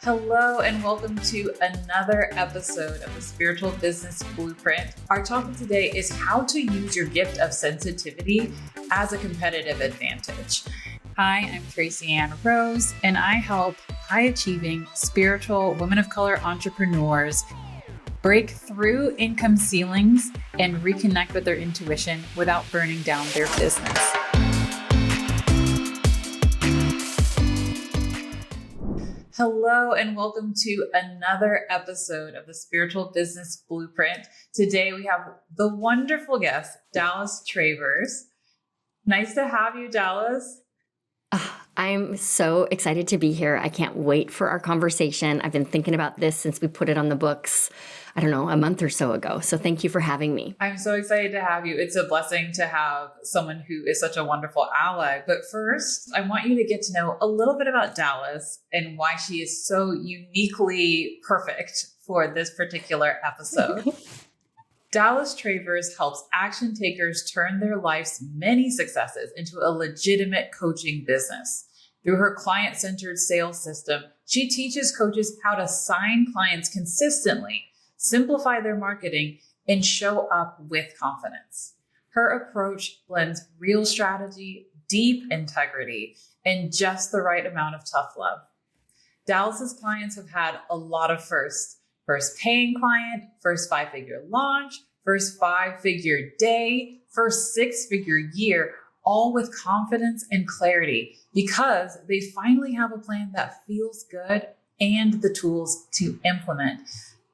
Hello and welcome to another episode of the Spiritual Business Blueprint. Our topic today is how to use your gift of sensitivity as a competitive advantage. Hi, I'm Tracy Ann Rose, and I help high-achieving spiritual women of color entrepreneurs break through income ceilings and reconnect with their intuition without burning down their business. Hello and welcome to another episode of the Spiritual Business Blueprint. Today we have the wonderful guest, Dallas Travers. Nice to have you, Dallas. I'm so excited to be here. I can't wait for our conversation. I've been thinking about this since we put it on the books, a month or so ago. So thank you for having me. I'm so excited to have you. It's a blessing to have someone who is such a wonderful ally. But first, I want you to get to know a little bit about Dallas and why she is so uniquely perfect for this particular episode. Dallas Travers helps action takers turn their life's many successes into a legitimate coaching business. Through her client-centered sales system, she teaches coaches how to sign clients consistently, simplify their marketing, and show up with confidence. Her approach blends real strategy, deep integrity, and just the right amount of tough love. Dallas's clients have had a lot of firsts. First paying client, first 5-figure launch, first 5-figure day, first 6-figure year, all with confidence and clarity because they finally have a plan that feels good and the tools to implement.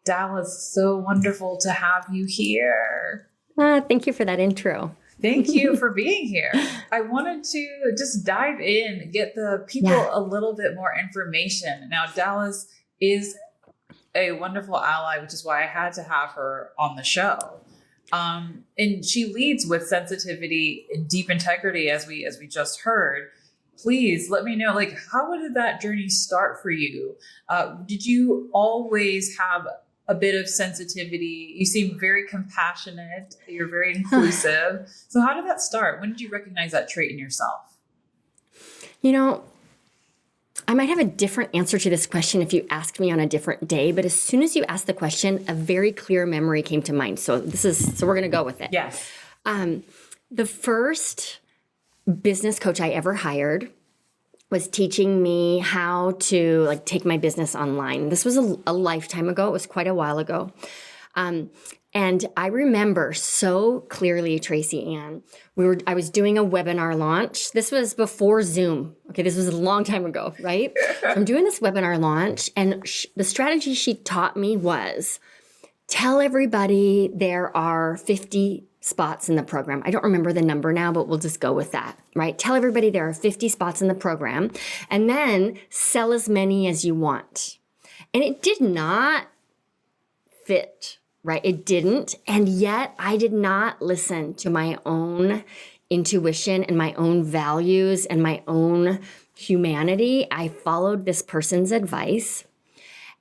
Dallas, so wonderful to have you here. Thank you for that intro. Thank you for being here. I wanted to just dive in, get the people a little bit more information. Now, Dallas is a wonderful ally, which is why I had to have her on the show. And she leads with sensitivity and deep integrity, as we just heard. Please let me know, how did that journey start for you? Did you always have a bit of sensitivity? You seem very compassionate. You're very inclusive. So how did that start? When did you recognize that trait in yourself? I might have a different answer to this question if you asked me on a different day, but as soon as you asked the question, a very clear memory came to mind. So we're going to go with it. Yes. The first business coach I ever hired was teaching me how to take my business online. This was a lifetime ago. It was quite a while ago. And I remember so clearly, Tracy Ann, I was doing a webinar launch. This was before Zoom. Okay, this was a long time ago, right? I'm doing this webinar launch, and the strategy she taught me was tell everybody there are 50 spots in the program. I don't remember the number now, but we'll just go with that, right? Tell everybody there are 50 spots in the program, and then sell as many as you want. And it did not fit. Right? It didn't. And yet I did not listen to my own intuition and my own values and my own humanity. I followed this person's advice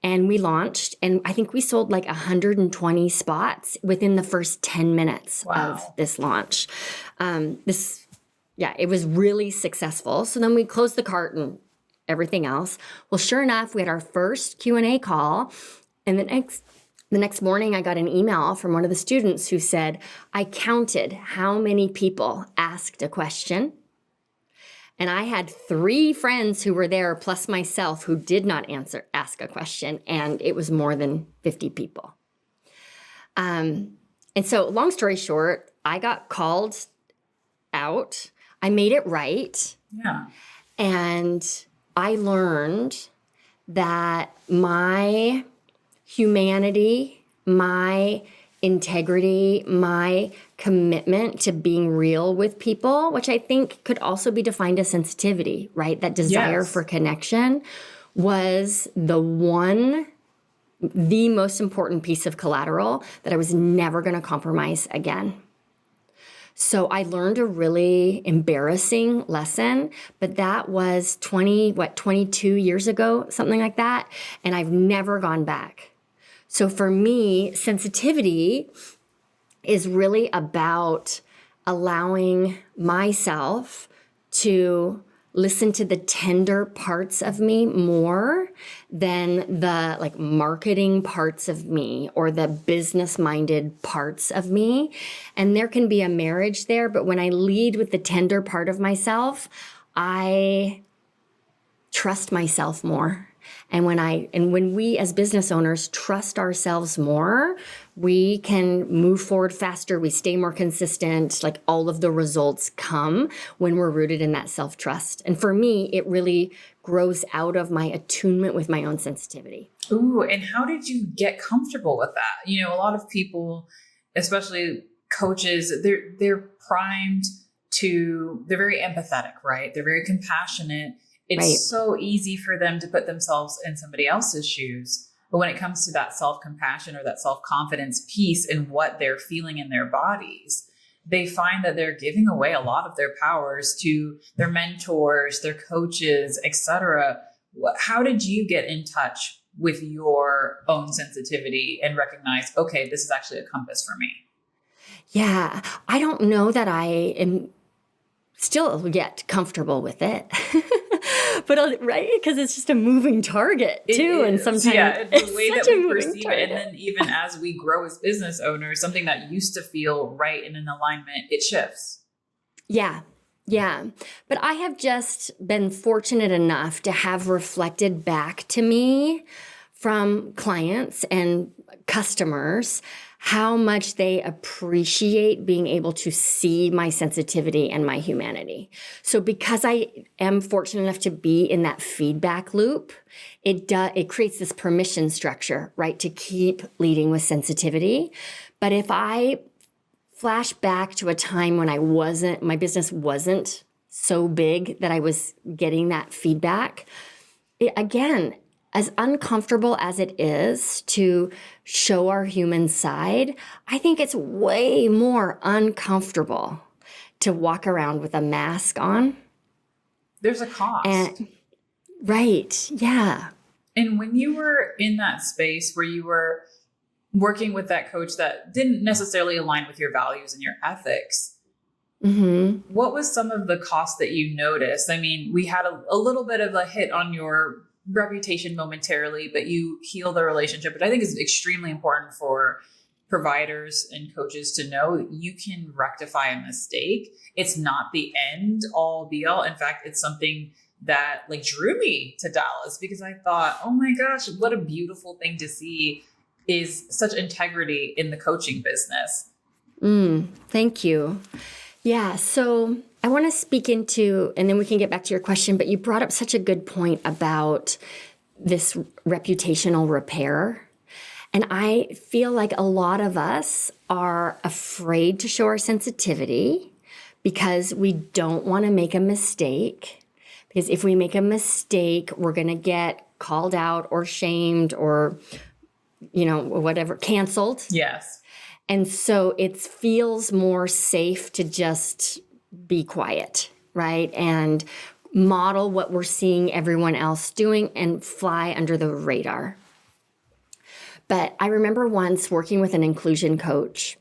and we launched, and I think we sold 120 spots within the first 10 minutes of this launch. It was really successful. So then we closed the cart and everything else. Well, sure enough, we had our first Q&A call, and the next morning, I got an email from one of the students who said, I counted how many people asked a question. And I had 3 friends who were there, plus myself, who did not ask a question. And it was more than 50 people. And so long story short, I got called out. I made it right. Yeah. And I learned that my humanity, my integrity, my commitment to being real with people, which I think could also be defined as sensitivity, right? That desire for connection was the most important piece of collateral that I was never going to compromise again. So I learned a really embarrassing lesson, but that was 22 years ago, something like that. And I've never gone back. So for me, sensitivity is really about allowing myself to listen to the tender parts of me more than the like marketing parts of me or the business minded parts of me. And there can be a marriage there, but when I lead with the tender part of myself, I trust myself more. And when we as business owners trust ourselves more, we can move forward faster. We stay more consistent. Like all of the results come when we're rooted in that self-trust. And for me, it really grows out of my attunement with my own sensitivity. Ooh, and how did you get comfortable with that? You know, a lot of people, especially coaches, they're primed they're very empathetic, right? They're very compassionate. It's Right. so easy for them to put themselves in somebody else's shoes. But when it comes to that self-compassion or that self-confidence piece and what they're feeling in their bodies, they find that they're giving away a lot of their powers to their mentors, their coaches, etc. How did you get in touch with your own sensitivity and recognize, okay, this is actually a compass for me? Yeah, I don't know that I am still yet comfortable with it. But right, because it's just a moving target too, and sometimes it's the way that we perceive target. it. And then even as we grow as business owners, something that used to feel right and in alignment, it shifts. Yeah. But I have just been fortunate enough to have reflected back to me from clients and customers how much they appreciate being able to see my sensitivity and my humanity. So because I am fortunate enough to be in that feedback loop, it creates this permission structure, right, to keep leading with sensitivity. But if I flash back to a time when my business wasn't so big that I was getting that feedback, again, as uncomfortable as it is to show our human side, I think it's way more uncomfortable to walk around with a mask on. There's a cost. Right, yeah. And when you were in that space where you were working with that coach that didn't necessarily align with your values and your ethics, what was some of the cost that you noticed? I mean, we had a little bit of a hit on your reputation momentarily, but you heal the relationship, which I think is extremely important for providers and coaches to know that you can rectify a mistake. It's not the end all be all. In fact, it's something that like drew me to Dallas because I thought, oh my gosh, what a beautiful thing to see is such integrity in the coaching business. Thank you. Yeah. So I want to speak into, and then we can get back to your question, but you brought up such a good point about this reputational repair. And I feel like a lot of us are afraid to show our sensitivity because we don't want to make a mistake. Because if we make a mistake, we're going to get called out or shamed or, whatever, canceled. Yes. And so it feels more safe to just be quiet, right? And model what we're seeing everyone else doing and fly under the radar. But I remember once working with an inclusion coach.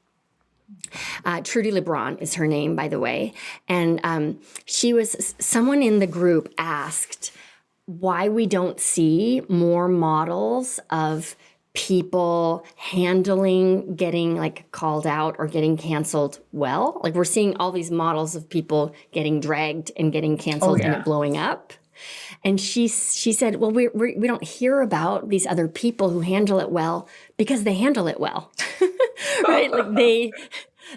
Trudy LeBron is her name, by the way. And someone in the group asked why we don't see more models of people handling getting like called out or getting canceled well. Like we're seeing all these models of people getting dragged and getting canceled and it blowing up. And she said, well, we don't hear about these other people who handle it well because they handle it well, right? Like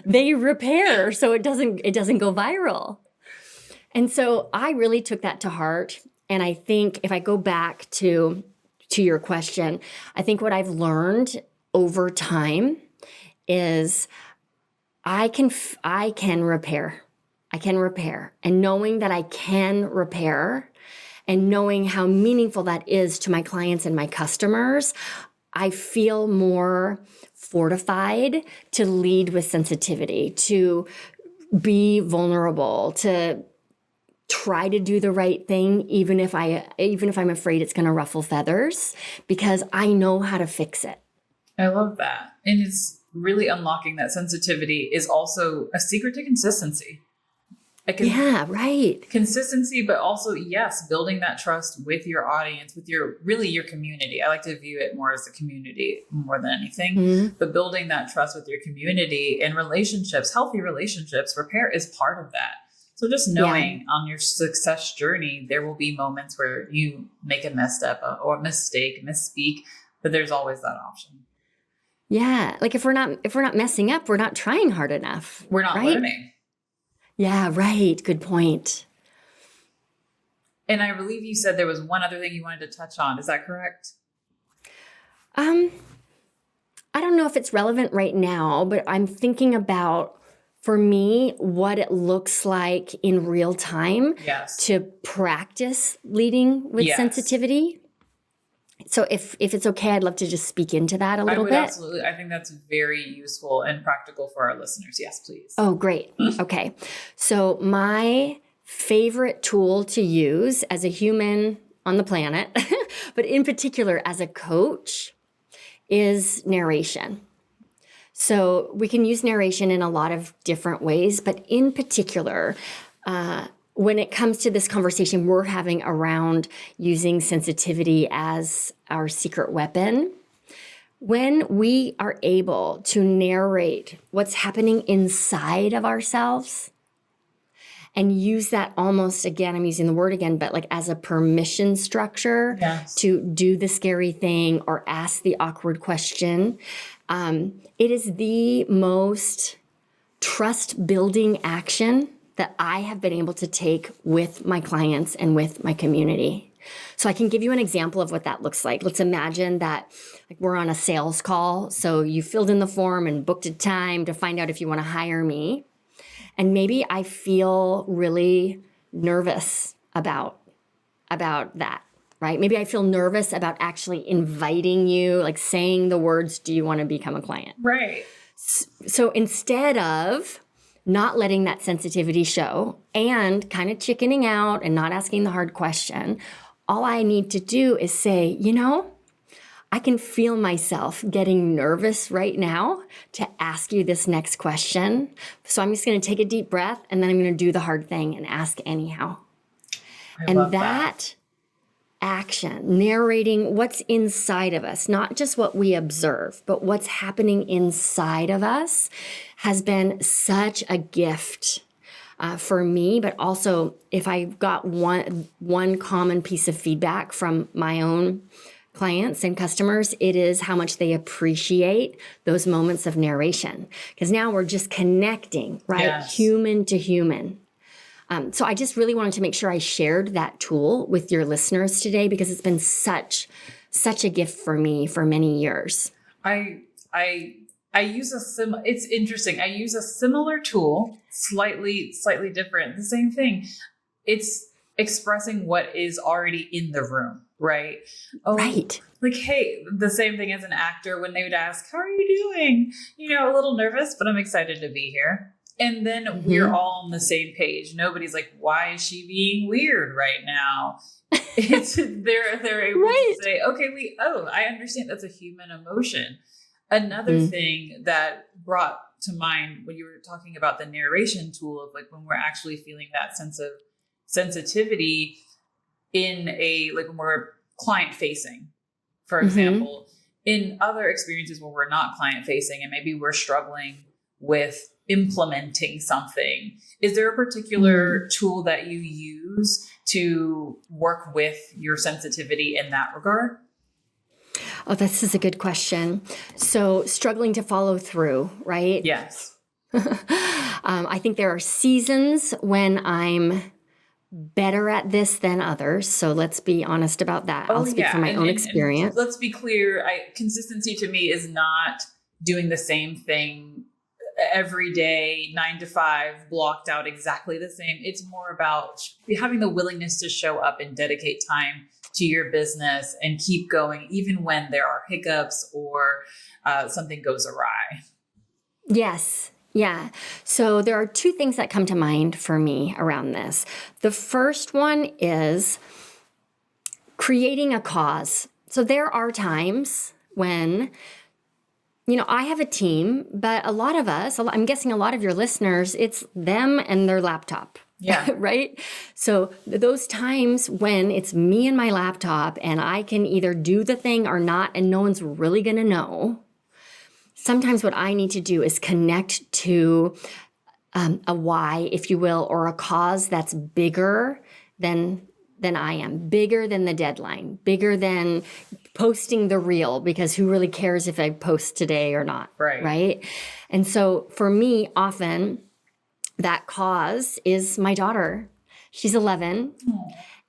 they repair so it doesn't go viral. And so I really took that to heart. And I think if I go back to your question, I think what I've learned over time is I can repair. I can repair. And knowing that I can repair and knowing how meaningful that is to my clients and my customers, I feel more fortified to lead with sensitivity, to be vulnerable, to try to do the right thing, even if I'm afraid it's going to ruffle feathers, because I know how to fix it. I love that. And it's really unlocking that sensitivity is also a secret to consistency. I can Yeah, right. consistency, but also, yes, building that trust with your audience, with your community. I like to view it more as a community more than anything, but building that trust with your community and relationships, healthy relationships, repair is part of that. So just knowing on your success journey, there will be moments where you make a messed up or mistake, misspeak, but there's always that option. Yeah. Like if we're not messing up, we're not trying hard enough. We're not learning. Yeah, right. Good point. And I believe you said there was one other thing you wanted to touch on. Is that correct? I don't know if it's relevant right now, but I'm thinking about, for me, what it looks like in real time to practice leading with sensitivity. So if it's okay, I'd love to just speak into that a little bit. Absolutely. I think that's very useful and practical for our listeners. Yes, please. Oh, great. Okay. So my favorite tool to use as a human on the planet, but in particular as a coach, is narration. So we can use narration in a lot of different ways, but in particular, when it comes to this conversation we're having around using sensitivity as our secret weapon, when we are able to narrate what's happening inside of ourselves and use that almost, again, I'm using the word again, but like as a permission structure to do the scary thing or ask the awkward question, it is the most trust-building action that I have been able to take with my clients and with my community. So I can give you an example of what that looks like. Let's imagine that we're on a sales call. So you filled in the form and booked a time to find out if you want to hire me. And maybe I feel really nervous about that, right? Maybe I feel nervous about actually inviting you, like saying the words, do you want to become a client? Right. So instead of not letting that sensitivity show and kind of chickening out and not asking the hard question, all I need to do is say, I can feel myself getting nervous right now to ask you this next question. So I'm just going to take a deep breath and then I'm going to do the hard thing and ask anyhow. And that action, narrating what's inside of us, not just what we observe, but what's happening inside of us, has been such a gift for me. But also, if I got one common piece of feedback from my own clients and customers, it is how much they appreciate those moments of narration. Because now we're just connecting, right? Yes. Human to human. So I just really wanted to make sure I shared that tool with your listeners today, because it's been such a gift for me for many years. I use it's interesting. I use a similar tool, slightly different, the same thing. It's expressing what is already in the room, right? Right. Like, hey, the same thing as an actor when they would ask, how are you doing? A little nervous, but I'm excited to be here. And then we're all on the same page. Nobody's like, why is she being weird right now? They're able to say, okay, I understand that's a human emotion. Another thing that brought to mind when you were talking about the narration tool of like when we're actually feeling that sense of sensitivity in when we're client facing, for example, in other experiences where we're not client facing and maybe we're struggling with implementing something. Is there a particular tool that you use to work with your sensitivity in that regard? Oh, this is a good question. So struggling to follow through, right? Yes. I think there are seasons when I'm better at this than others. So let's be honest about that. I'll speak from my own experience. And let's be clear. Consistency to me is not doing the same thing every day, 9 to 5, blocked out exactly the same. It's more about having the willingness to show up and dedicate time to your business and keep going, even when there are hiccups or something goes awry. Yes. Yeah. So there are two things that come to mind for me around this. The first one is creating a cause. So there are times when I have a team, but a lot of us, I'm guessing a lot of your listeners, it's them and their laptop, Yeah. Right? So those times when it's me and my laptop and I can either do the thing or not, and no one's really going to know, sometimes what I need to do is connect to a why, if you will, or a cause that's bigger than I am, bigger than the deadline, bigger than posting the reel, because who really cares if I post today or not, Right. right? And so for me, often that cause is my daughter. She's 11,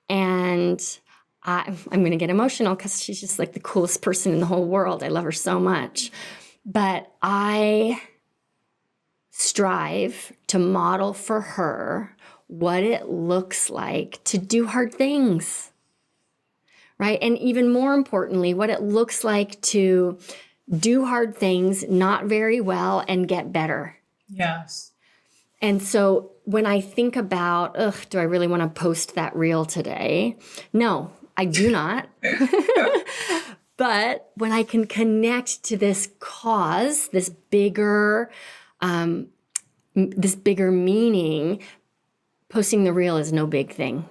and I'm going to get emotional because she's just like the coolest person in the whole world. I love her so much. But I strive to model for her what it looks like to do hard things, right? And even more importantly, what it looks like to do hard things not very well and get better. Yes. And so when I think about, do I really want to post that reel today? No, I do not. But when I can connect to this cause, this bigger meaning, posting the reel is no big thing,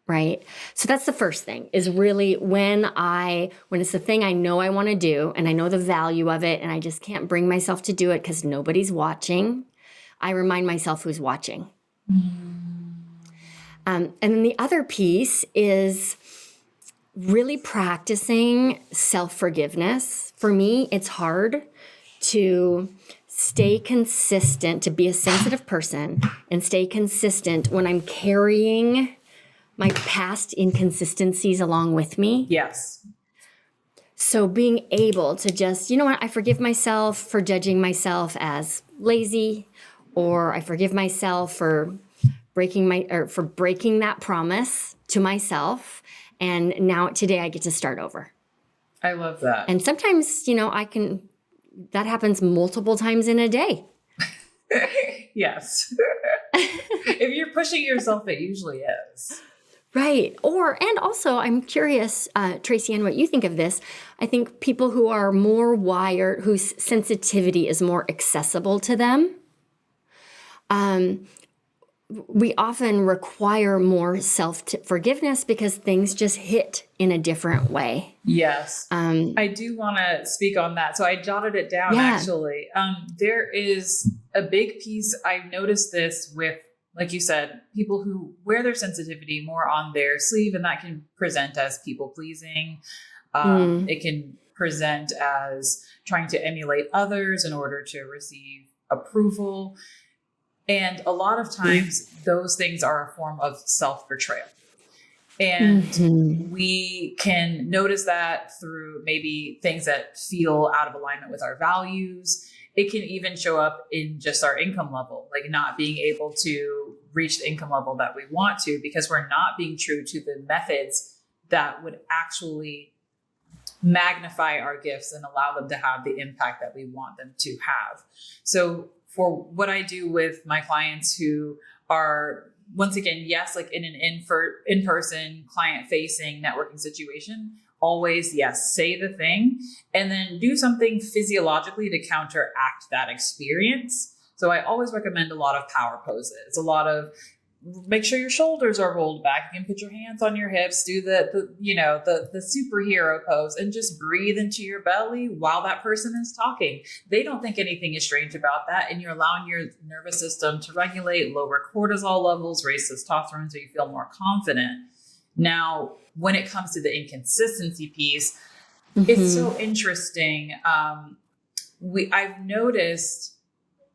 right? So that's the first thing, is really when it's the thing I know I want to do and I know the value of it and I just can't bring myself to do it because nobody's watching, I remind myself who's watching. And then the other piece is really practicing self-forgiveness. For me, it's hard to stay consistent, to be a sensitive person and stay consistent when I'm carrying my past inconsistencies along with me. Yes. So being able to just, you know what, I forgive myself for judging myself as lazy, or I forgive myself for breaking that promise to myself. And now today I get to start over. I love that. And sometimes, that happens multiple times in a day. Yes. If you're pushing yourself, it usually is. Right. And also I'm curious, Tracy, Ann, what you think of this. I think people who are more wired, whose sensitivity is more accessible to them, we often require more self-forgiveness because things just hit in a different way. Yes. I do want to speak on that. So I jotted it down, actually. There is a big piece. I've noticed this with, like you said, people who wear their sensitivity more on their sleeve, and that can present as people pleasing. It can present as trying to emulate others in order to receive approval. And a lot of times those things are a form of self-betrayal. And we can notice that through maybe things that feel out of alignment with our values. It can even show up in just our income level, like not being able to reach the income level that we want to because we're not being true to the methods that would actually magnify our gifts and allow them to have the impact that we want them to have. So for what I do with my clients who are, once again, yes, like in an in-person client-facing networking situation, always, yes, say the thing and then do something physiologically to counteract that experience. So I always recommend a lot of power poses, a lot of make sure your shoulders are rolled back. You can put your hands on your hips, do the superhero pose and just breathe into your belly while that person is talking. They don't think anything is strange about that. And you're allowing your nervous system to regulate, lower cortisol levels, raise testosterone so you feel more confident. Now, when it comes to the inconsistency piece, it's so interesting. I've noticed,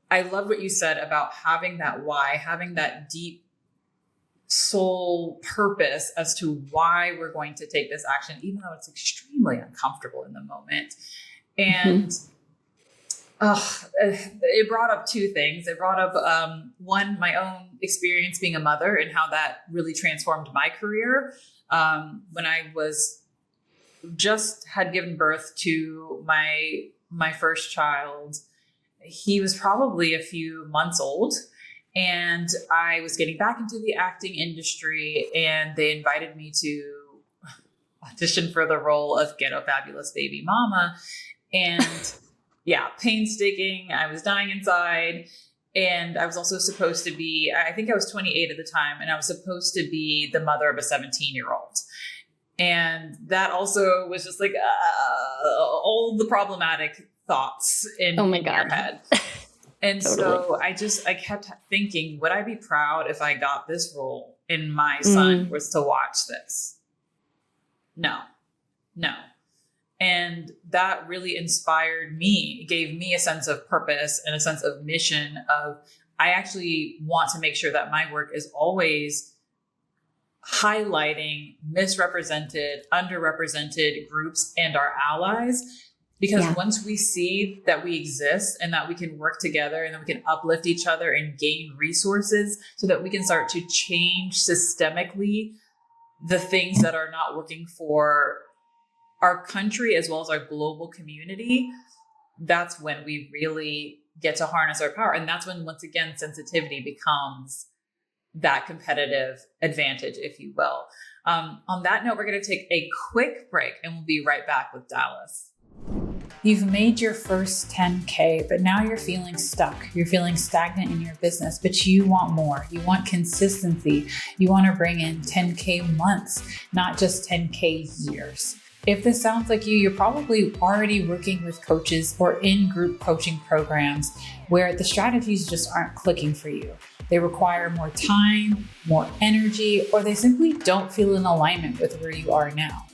I love what you said about having that why, having that deep soul purpose as to why we're going to take this action, even though it's extremely uncomfortable in the moment. And it brought up two things. It brought up, one, my own experience being a mother and how that really transformed my career. When I was just had given birth to my first child, he was probably a few months old. And I was getting back into the acting industry, and they invited me to audition for the role of Ghetto Fabulous Baby Mama. And yeah, painstaking. I was dying inside. And I was also supposed to be, I think I was 28 at the time, and I was supposed to be the mother of a 17-year-old. And that also was just like all the problematic thoughts in your head. And so I kept thinking, would I be proud if I got this role and my son was to watch this? No. And that really inspired me. It gave me a sense of purpose and a sense of mission of, I actually want to make sure that my work is always highlighting misrepresented, underrepresented groups and our allies. Because once we see that we exist and that we can work together and that we can uplift each other and gain resources so that we can start to change systemically the things that are not working for our country as well as our global community, that's when we really get to harness our power. And that's when, once again, sensitivity becomes that competitive advantage, if you will. On that note, we're going to take a quick break and we'll be right back with Dallas. You've made your first 10K, but now you're feeling stuck. You're feeling stagnant in your business, but you want more. You want consistency. You want to bring in 10K months, not just 10K years. If this sounds like you, you're probably already working with coaches or in group coaching programs where the strategies just aren't clicking for you. They require more time, more energy, or they simply don't feel in alignment with where you are now.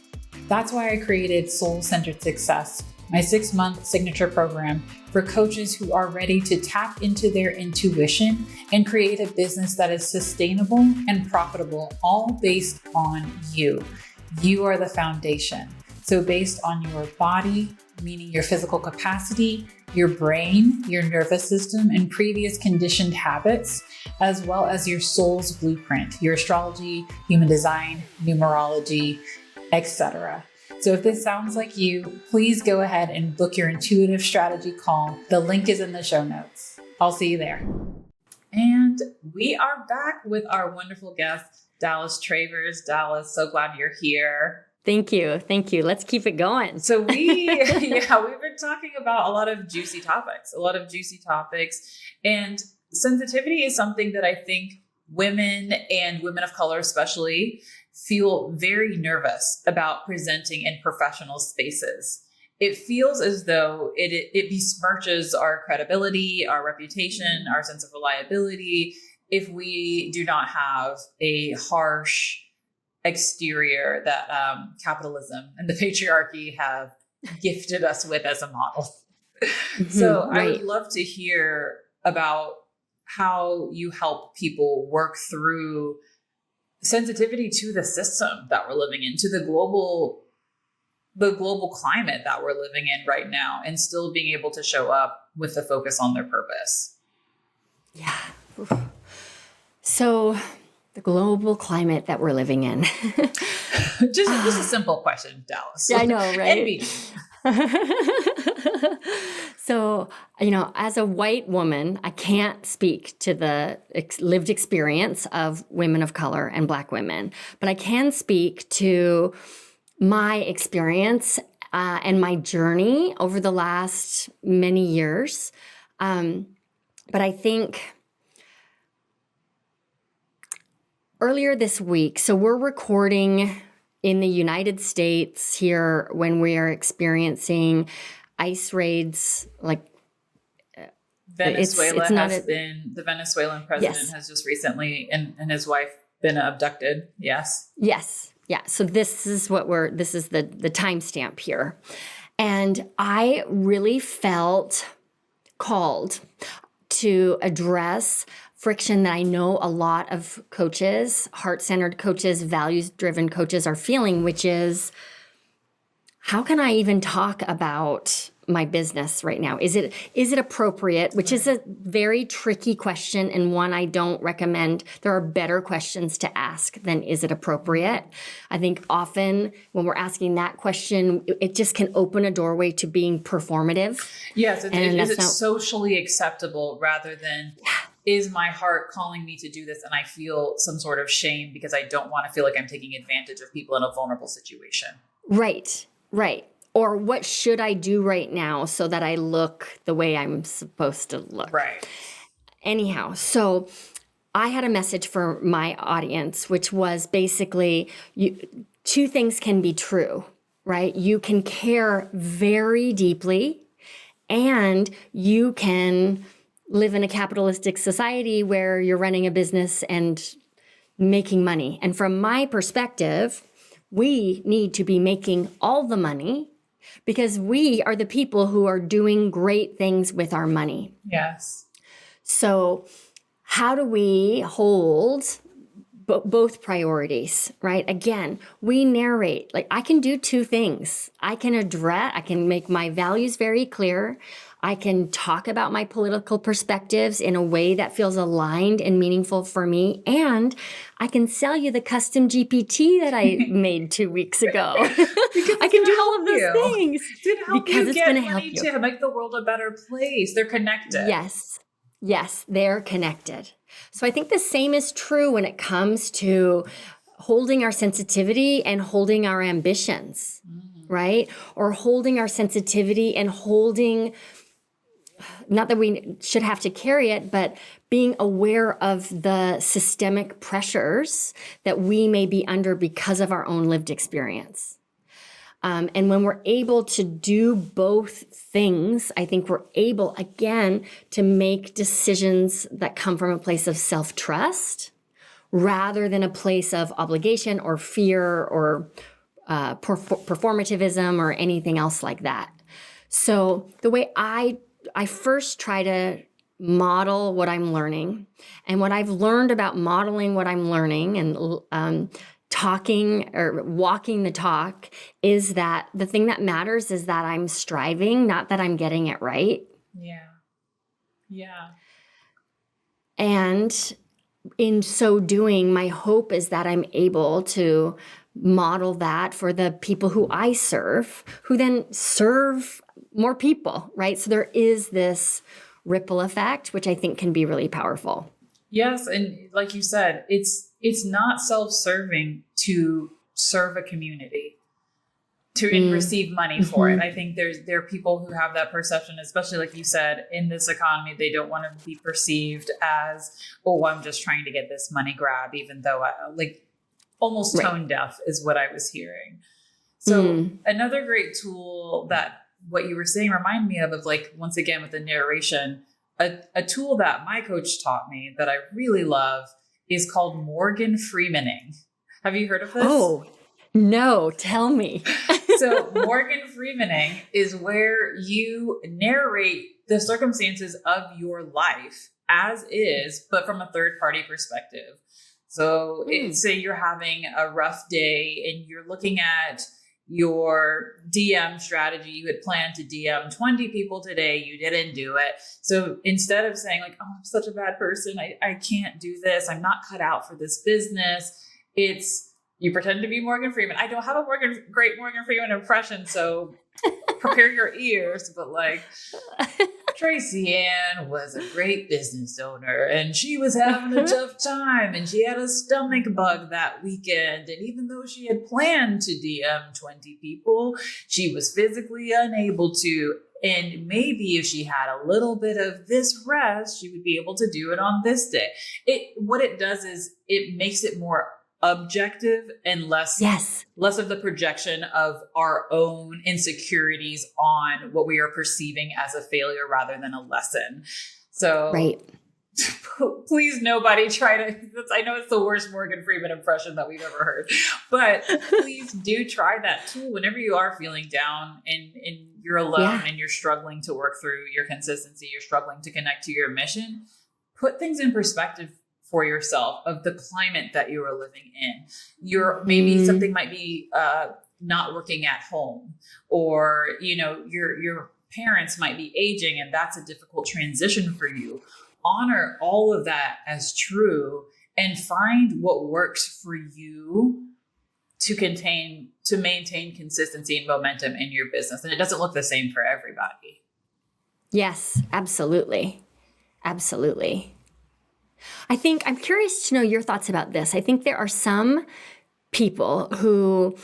That's why I created Soul-Centered Success, my 6-month signature program for coaches who are ready to tap into their intuition and create a business that is sustainable and profitable, all based on you. You are the foundation. So based on your body, meaning your physical capacity, your brain, your nervous system, and previous conditioned habits, as well as your soul's blueprint, your astrology, human design, numerology, etc. So if this sounds like you, please go ahead and book your intuitive strategy call. The link is in the show notes. I'll see you there. And we are back with our wonderful guest, Dallas Travers. Dallas, so glad you're here. Thank you. Let's keep it going. So we've been talking about a lot of juicy topics, and sensitivity is something that I think women and women of color especially feel very nervous about presenting in professional spaces. It feels as though it besmirches our credibility, our reputation, our sense of reliability if we do not have a harsh exterior that capitalism and the patriarchy have gifted us with as a model. So I would love to hear about how you help people work through sensitivity to the system that we're living in, to the global climate that we're living in right now, and still being able to show up with the focus on their purpose. Yeah. So the global climate that we're living in. just a simple question, Dallas. Yeah, I know, right? So, as a white woman, I can't speak to the lived experience of women of color and Black women, but I can speak to my experience and my journey over the last many years. But I think earlier this week, so we're recording in the United States here when we are experiencing ICE raids, like Venezuela the Venezuelan president has just recently and his wife been abducted. Yes. Yeah. So this is the timestamp here. And I really felt called to address friction that I know a lot of coaches, heart-centered coaches, values-driven coaches are feeling, which is, how can I even talk about my business right now? Is it appropriate? Which is a very tricky question and one I don't recommend. There are better questions to ask than is it appropriate. I think often when we're asking that question, it just can open a doorway to being performative. Yes, is it socially acceptable rather than is my heart calling me to do this and I feel some sort of shame because I don't want to feel like I'm taking advantage of people in a vulnerable situation. Right. Or what should I do right now so that I look the way I'm supposed to look? Right. Anyhow, so I had a message for my audience, which was basically two things can be true, right? You can care very deeply, and you can live in a capitalistic society where you're running a business and making money. And from my perspective, we need to be making all the money because we are the people who are doing great things with our money. Yes. So how do we hold both priorities, right? Again, we narrate. Like, I can do two things. I can make my values very clear. I can talk about my political perspectives in a way that feels aligned and meaningful for me. And I can sell you the custom GPT that I made 2 weeks ago. I can do all of those things. To help because you it's get going to money help you. to make the world a better place. They're connected. Yes, they're connected. So I think the same is true when it comes to holding our sensitivity and holding our ambitions, right? Or holding our sensitivity and holding, not that we should have to carry it, but being aware of the systemic pressures that we may be under because of our own lived experience. And when we're able to do both things, I think we're able, again, to make decisions that come from a place of self-trust rather than a place of obligation or fear or performativism or anything else like that. So the way I first try to model what I'm learning, and what I've learned about modeling what I'm learning and talking or walking the talk is that the thing that matters is that I'm striving, not that I'm getting it right. Yeah. And in so doing, my hope is that I'm able to model that for the people who I serve, who then serve more people, right? So there is this ripple effect, which I think can be really powerful. Yes. And like you said, it's not self-serving to serve a community, and receive money for it. I think there are people who have that perception, especially like you said, in this economy, they don't want to be perceived as, oh, I'm just trying to get this money grab, even though almost tone deaf is what I was hearing. So another great tool that what you were saying reminded me of like, once again, with the narration, a tool that my coach taught me that I really love is called Margan Freeman-ing. Have you heard of this? Oh, no, tell me. So Margan Freeman-ing is where you narrate the circumstances of your life as is, but from a third party perspective. So say you're having a rough day and you're looking at your DM strategy. You had planned to DM 20 people today. You didn't do it. So instead of saying like, oh, I'm such a bad person, I can't do this, I'm not cut out for this business, you pretend to be Margan Freeman. I don't have a great Margan Freeman impression, so prepare your ears. But like, Tracy Ann was a great business owner and she was having a tough time and she had a stomach bug that weekend. And even though she had planned to DM 20 people, she was physically unable to. And maybe if she had a little bit of this rest, she would be able to do it on this day. What it does is it makes it more objective and less of the projection of our own insecurities on what we are perceiving as a failure rather than a lesson. So please nobody try to, I know it's the worst Margan Freeman impression that we've ever heard, but please do try that tool whenever you are feeling down and you're alone and you're struggling to work through your consistency, you're struggling to connect to your mission. Put things in perspective for yourself of the climate that you are living in. Maybe something might be not working at home, or your parents might be aging and that's a difficult transition for you. Honor all of that as true and find what works for you to maintain consistency and momentum in your business. And it doesn't look the same for everybody. Yes, absolutely. Absolutely. I'm curious to know your thoughts about this. I think there are some people who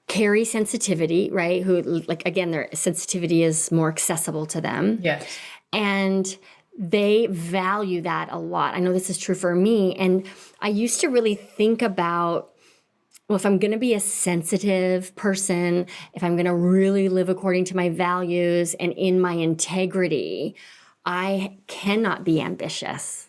carry sensitivity, right? Who, like, again, their sensitivity is more accessible to them. Yes. And they value that a lot. I know this is true for me. And I used to really think about, well, if I'm going to be a sensitive person, if I'm going to really live according to my values and in my integrity, I cannot be ambitious.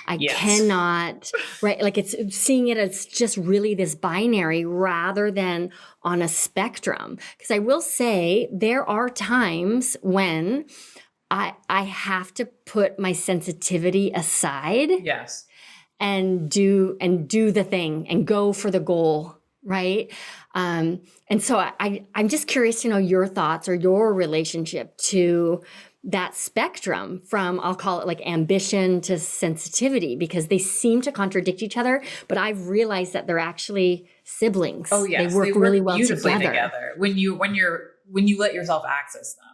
I cannot, right? Like it's seeing it as just really this binary rather than on a spectrum. Because I will say there are times when I have to put my sensitivity aside. Yes. And do the thing and go for the goal, right? And so I'm just curious to know your thoughts or your relationship to that spectrum from, I'll call it like ambition to sensitivity, because they seem to contradict each other, but I've realized that they're actually siblings. Oh yes, they work really well beautifully together when you let yourself access them.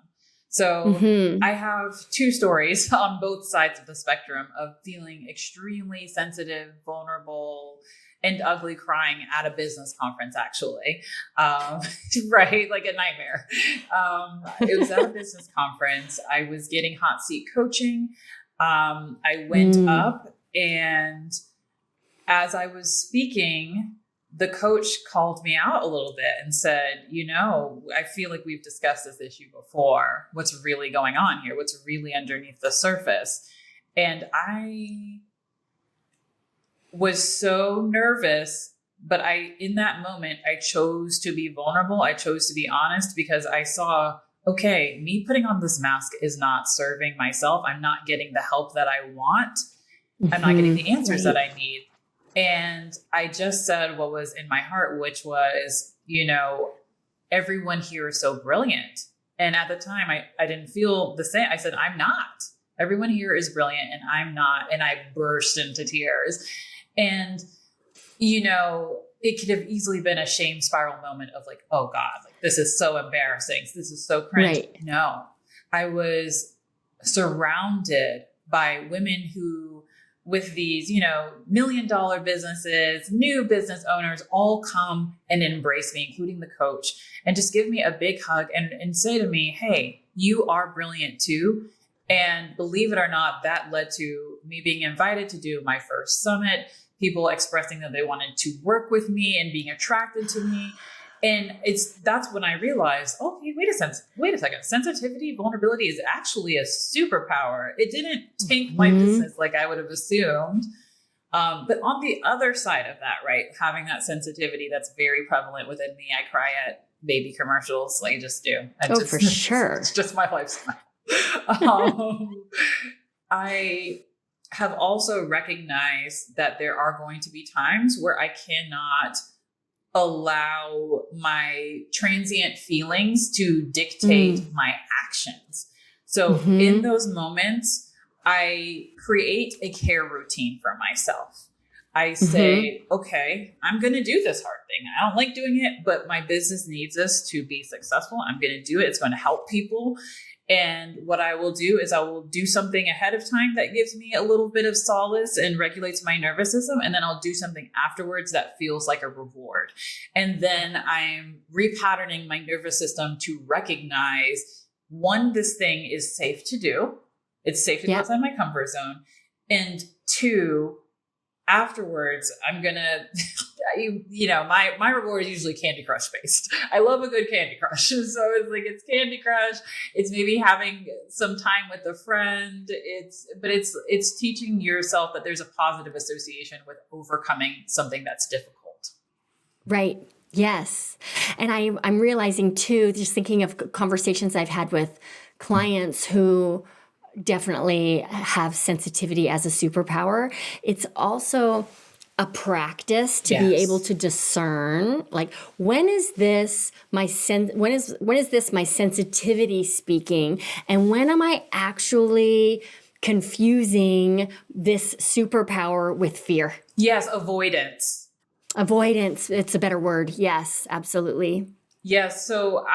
So I have two stories on both sides of the spectrum of feeling extremely sensitive, vulnerable, and ugly crying at a business conference, actually. Right? Like a nightmare. It was at a business conference. I was getting hot seat coaching. I went up, and as I was speaking, the coach called me out a little bit and said, I feel like we've discussed this issue before. What's really going on here? What's really underneath the surface? And I was so nervous, but in that moment, I chose to be vulnerable. I chose to be honest because I saw, okay, me putting on this mask is not serving myself. I'm not getting the help that I want. I'm not getting the answers that I need. And I just said what was in my heart, which was, everyone here is so brilliant. And at the time, I didn't feel the same. I said, I'm not. Everyone here is brilliant and I'm not. And I burst into tears. And, it could have easily been a shame spiral moment of like, oh God, like this is so embarrassing. This is so cringe. Right. No, I was surrounded by women who, with these, $1 million businesses, new business owners, all come and embrace me, including the coach, and just give me a big hug and say to me, hey, you are brilliant too. And believe it or not, that led to me being invited to do my first summit, people expressing that they wanted to work with me and being attracted to me. And that's when I realized, okay, wait a second. Sensitivity, vulnerability is actually a superpower. It didn't tank my business like I would have assumed. But on the other side of that, right, having that sensitivity that's very prevalent within me, I cry at baby commercials. I just do. For sure. It's just my lifestyle. I have also recognized that there are going to be times where I cannot allow my transient feelings to dictate my actions. So in those moments, I create a care routine for myself. I say, okay, I'm going to do this hard thing. I don't like doing it, but my business needs us to be successful. I'm going to do it. It's going to help people. And what I will do is I will do something ahead of time that gives me a little bit of solace and regulates my nervous system. And then I'll do something afterwards that feels like a reward. And then I'm repatterning my nervous system to recognize, one, this thing is safe to do. It's safe to go outside my comfort zone. And two, afterwards, I'm going to, my reward is usually Candy Crush based. I love a good Candy Crush. So it's Candy Crush. It's maybe having some time with a friend. It's teaching yourself that there's a positive association with overcoming something that's difficult. Right. Yes. And I'm realizing too, just thinking of conversations I've had with clients who definitely have sensitivity as a superpower. It's also a practice to be able to discern, like, when is this my sensitivity speaking, and when am I actually confusing this superpower with fear? Yes, avoidance. Avoidance, it's a better word. Yes, absolutely. Yes. So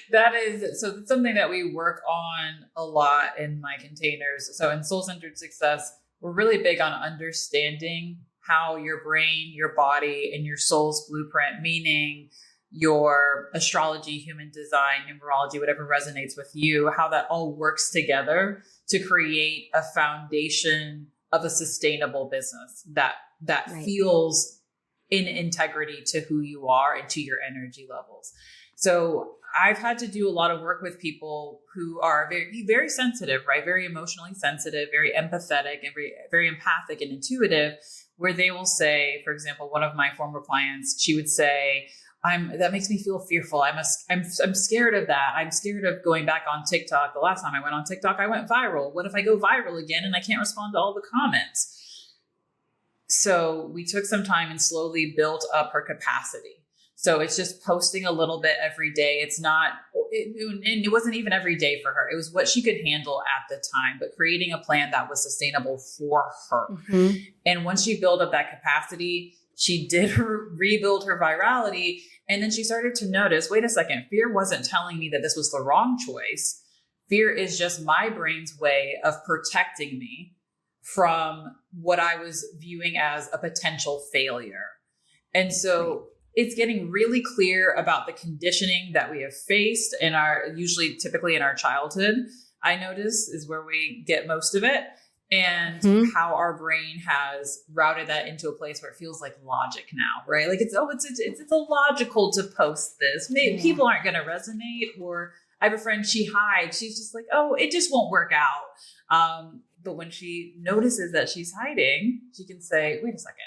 that's something that we work on a lot in my containers. So in Soul-Centered Success, we're really big on understanding how your brain, your body, and your soul's blueprint, meaning your astrology, human design, numerology, whatever resonates with you, how that all works together to create a foundation of a sustainable business that Right. feels in integrity to who you are and to your energy levels. So I've had to do a lot of work with people who are very, very sensitive, right? Very emotionally sensitive, very empathetic, and very, very empathic and intuitive, where they will say, for example, one of my former clients, she would say, that makes me feel fearful. I'm scared of that. I'm scared of going back on TikTok. The last time I went on TikTok, I went viral. What if I go viral again and I can't respond to all the comments? So we took some time and slowly built up her capacity. So it's just posting a little bit every day. It wasn't even every day for her. It was what she could handle at the time, but creating a plan that was sustainable for her. Mm-hmm. And once she built up that capacity, she did rebuild her virality. And then she started to notice, wait a second, fear wasn't telling me that this was the wrong choice. Fear is just my brain's way of protecting me from what I was viewing as a potential failure. And so it's getting really clear about the conditioning that we have faced in typically in our childhood, I notice is where we get most of it. And how our brain has routed that into a place where it feels like logic now, right? Like it's illogical to post this. Maybe people aren't going to resonate. Or I have a friend, she hides. She's just like, oh, it just won't work out. But when she notices that she's hiding, she can say, wait a second,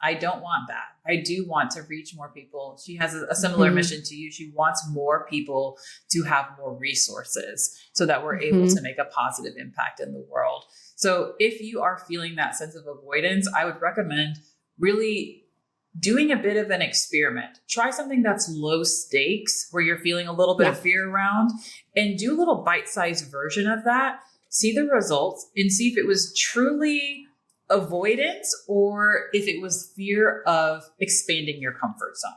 I don't want that. I do want to reach more people. She has a similar mission to you. She wants more people to have more resources so that we're able to make a positive impact in the world. So if you are feeling that sense of avoidance, I would recommend really doing a bit of an experiment. Try something that's low stakes, where you're feeling a little bit of fear around, and do a little bite-sized version of that. See the results and see if it was truly avoidance or if it was fear of expanding your comfort zone.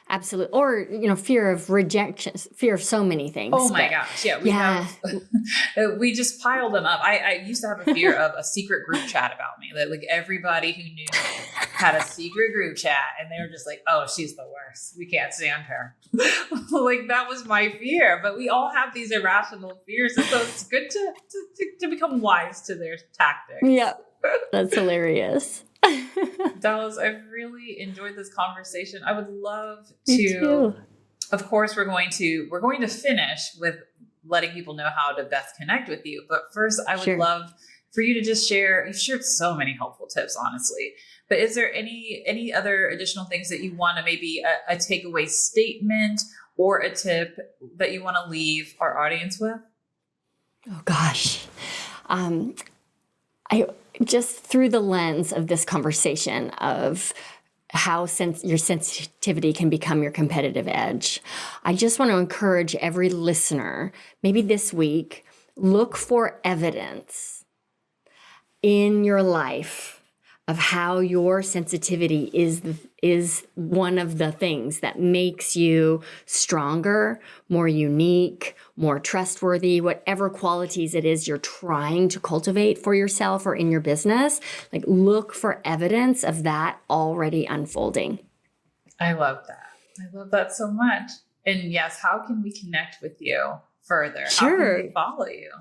Absolutely. Or, fear of rejection, fear of so many things. Oh my gosh. Yeah. We just pile them up. I used to have a fear of a secret group chat about me. Like everybody who knew me had a secret group chat and they were just like, oh, she's the worst. We can't stand her. Like that was my fear, but we all have these irrational fears. And so it's good to become wise to their tactics. Yeah. That's hilarious. Dallas, I've really enjoyed this conversation. I would love to, of course, we're going to finish with letting people know how to best connect with you. But first, I would love for you to just share. You've shared so many helpful tips, honestly. But is there any other additional things that you want to maybe a takeaway statement or a tip that you want to leave our audience with? Oh gosh. I just through the lens of this conversation of how your sensitivity can become your competitive edge, I just want to encourage every listener, maybe this week, look for evidence in your life of how your sensitivity is one of the things that makes you stronger, more unique, more trustworthy, whatever qualities it is you're trying to cultivate for yourself or in your business. Like, look for evidence of that already unfolding. I love that. I love that so much. And yes, how can we connect with you further? How can we follow you?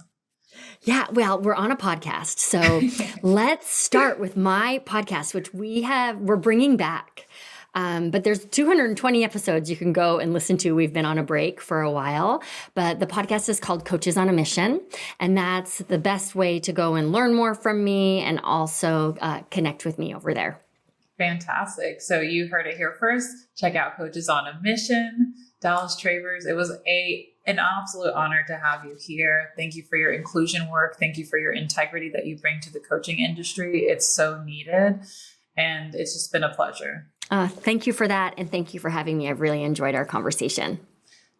Yeah, well, we're on a podcast. So let's start with my podcast, which we're bringing back. But there's 220 episodes you can go and listen to. We've been on a break for a while, but the podcast is called Coaches on a Mission. And that's the best way to go and learn more from me and also connect with me over there. Fantastic. So you heard it here first. Check out Coaches on a Mission. Dallas Travers, it was an absolute honor to have you here. Thank you for your inclusion work. Thank you for your integrity that you bring to the coaching industry. It's so needed. And it's just been a pleasure. Thank you for that. And thank you for having me. I've really enjoyed our conversation.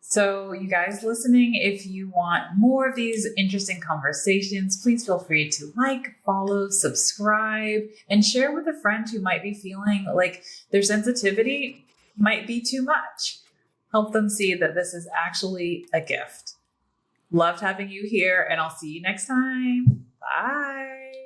So you guys listening, if you want more of these interesting conversations, please feel free to like, follow, subscribe, and share with a friend who might be feeling like their sensitivity might be too much. Help them see that this is actually a gift. Loved having you here, and I'll see you next time. Bye.